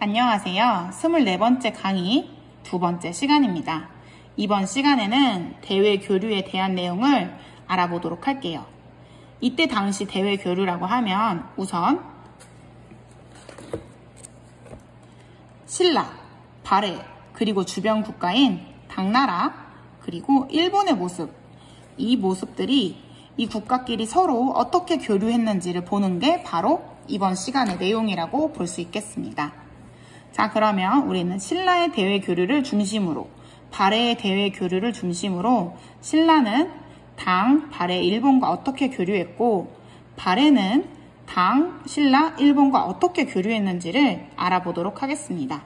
안녕하세요. 24번째 강의 2번째 시간입니다. 이번 시간에는 대외 교류에 대한 내용을 알아보도록 할게요. 이때 당시 대외 교류라고 하면 우선 신라, 발해, 그리고 주변 국가인 당나라, 그리고 일본의 모습, 이 모습들이 이 국가끼리 서로 어떻게 교류했는지를 보는 게 바로 이번 시간의 내용이라고 볼 수 있겠습니다. 자, 그러면 우리는 신라의 대외 교류를 중심으로, 발해의 대외 교류를 중심으로 신라는 당, 발해, 일본과 어떻게 교류했고 발해는 당, 신라, 일본과 어떻게 교류했는지를 알아보도록 하겠습니다.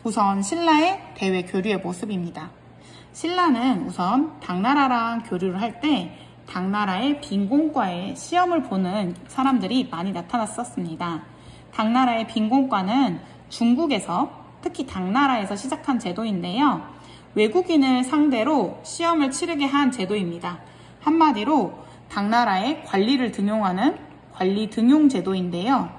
우선 신라의 대외 교류의 모습입니다. 신라는 우선 당나라랑 교류를 할 때 당나라의 빈곤과의 시험을 보는 사람들이 많이 나타났었습니다. 당나라의 빈곤과는 중국에서, 특히 당나라에서 시작한 제도인데요. 외국인을 상대로 시험을 치르게 한 제도입니다. 한마디로 당나라의 관리를 등용하는 관리 등용 제도인데요.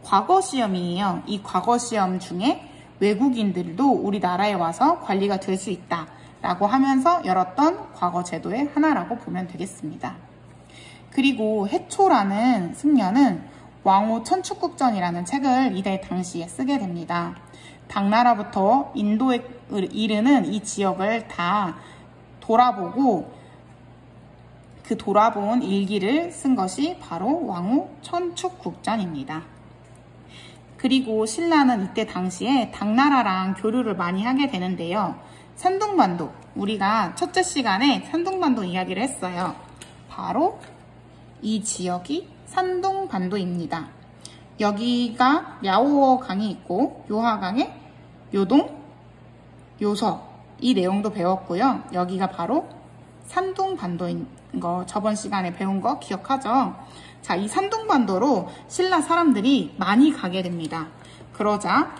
과거 시험이에요. 이 과거 시험 중에 외국인들도 우리나라에 와서 관리가 될 수 있다 라고 하면서 열었던 과거 제도의 하나라고 보면 되겠습니다. 그리고 해초라는 승려는 왕후 천축국전이라는 책을 이때 당시에 쓰게 됩니다. 당나라부터 인도에 이르는 이 지역을 다 돌아보고 그 돌아본 일기를 쓴 것이 바로 왕후 천축국전입니다. 그리고 신라는 이때 당시에 당나라랑 교류를 많이 하게 되는데요. 산둥반도, 우리가 첫째 시간에 산둥반도 이야기를 했어요. 바로 이 지역이 산둥반도입니다. 여기가 야오어 강이 있고 요하강에 요동, 요서, 이 내용도 배웠고요. 여기가 바로 산둥반도인 거 저번 시간에 배운 거 기억하죠? 자, 이 산둥반도로 신라 사람들이 많이 가게 됩니다. 그러자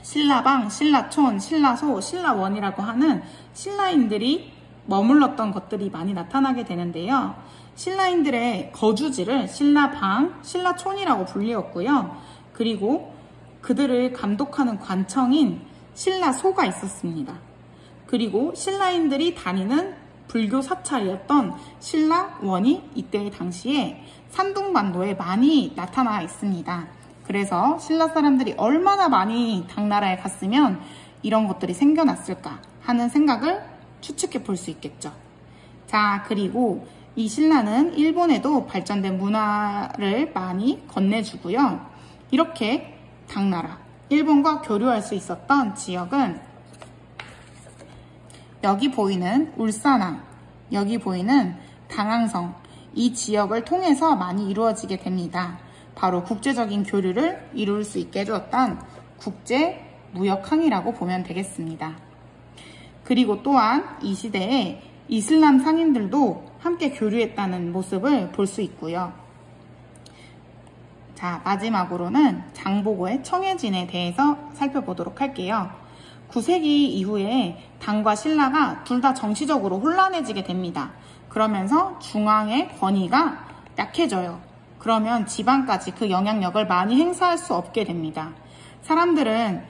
신라방, 신라촌, 신라소, 신라원이라고 하는 신라인들이 머물렀던 것들이 많이 나타나게 되는데요. 신라인들의 거주지를 신라방, 신라촌이라고 불리웠고요. 그리고 그들을 감독하는 관청인 신라소가 있었습니다. 그리고 신라인들이 다니는 불교 사찰이었던 신라원이 이때 당시에 산둥반도에 많이 나타나 있습니다. 그래서 신라 사람들이 얼마나 많이 당나라에 갔으면 이런 것들이 생겨났을까 하는 생각을 추측해 볼 수 있겠죠. 자, 그리고 이 신라는 일본에도 발전된 문화를 많이 건네주고요. 이렇게 당나라, 일본과 교류할 수 있었던 지역은 여기 보이는 울산항, 여기 보이는 당항성, 이 지역을 통해서 많이 이루어지게 됩니다. 바로 국제적인 교류를 이룰 수 있게 해주었던 국제무역항이라고 보면 되겠습니다. 그리고 또한 이 시대에 이슬람 상인들도 함께 교류했다는 모습을 볼 수 있고요. 자, 마지막으로는 장보고의 청해진에 대해서 살펴보도록 할게요. 9세기 이후에 당과 신라가 둘 다 정치적으로 혼란해지게 됩니다. 그러면서 중앙의 권위가 약해져요. 그러면 지방까지 그 영향력을 많이 행사할 수 없게 됩니다. 사람들은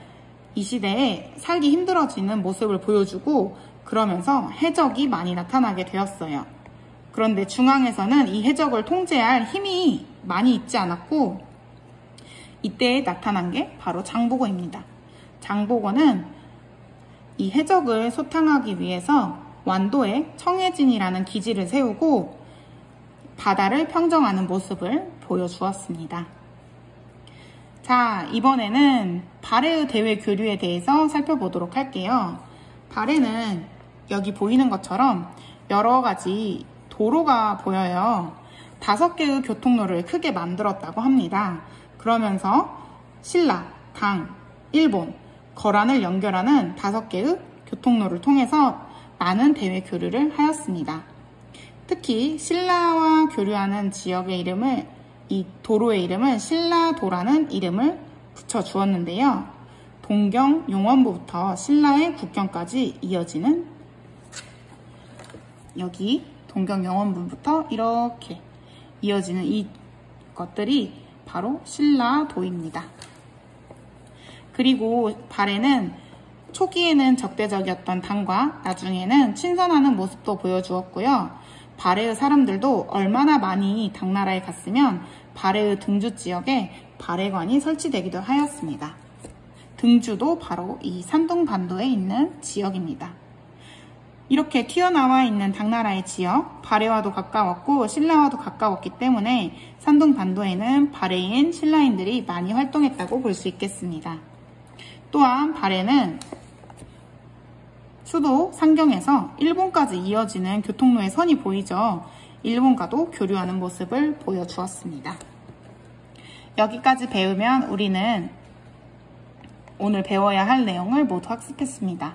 이 시대에 살기 힘들어지는 모습을 보여주고 그러면서 해적이 많이 나타나게 되었어요. 그런데 중앙에서는 이 해적을 통제할 힘이 많이 있지 않았고 이때 나타난 게 바로 장보고입니다. 장보고는 이 해적을 소탕하기 위해서 완도에 청해진이라는 기지를 세우고 바다를 평정하는 모습을 보여주었습니다. 자, 이번에는 발해의 대외 교류에 대해서 살펴보도록 할게요. 발해는 여기 보이는 것처럼 여러 가지 도로가 보여요. 5개의 교통로를 크게 만들었다고 합니다. 그러면서 신라, 당, 일본, 거란을 연결하는 5개의 교통로를 통해서 많은 대외 교류를 하였습니다. 특히 신라와 교류하는 지역의 이름을, 이 도로의 이름을 신라도라는 이름을 붙여주었는데요. 동경 용원부부터 신라의 국경까지 이어지는 여기 동경 용원부부터 이렇게 이어지는 이 것들이 바로 신라도입니다. 그리고 발해는 초기에는 적대적이었던 당과 나중에는 친선하는 모습도 보여주었고요. 발해의 사람들도 얼마나 많이 당나라에 갔으면 발해의 등주 지역에 발해관이 설치되기도 하였습니다. 등주도 바로 이 산둥반도에 있는 지역입니다. 이렇게 튀어나와 있는 당나라의 지역, 발해와도 가까웠고 신라와도 가까웠기 때문에 산둥반도에는 발해인 신라인들이 많이 활동했다고 볼 수 있겠습니다. 또한 발해는 수도 상경에서 일본까지 이어지는 교통로의 선이 보이죠. 일본과도 교류하는 모습을 보여주었습니다. 여기까지 배우면 우리는 오늘 배워야 할 내용을 모두 학습했습니다.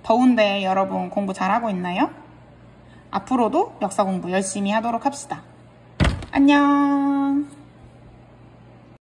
더운데 여러분 공부 잘하고 있나요? 앞으로도 역사 공부 열심히 하도록 합시다. 안녕.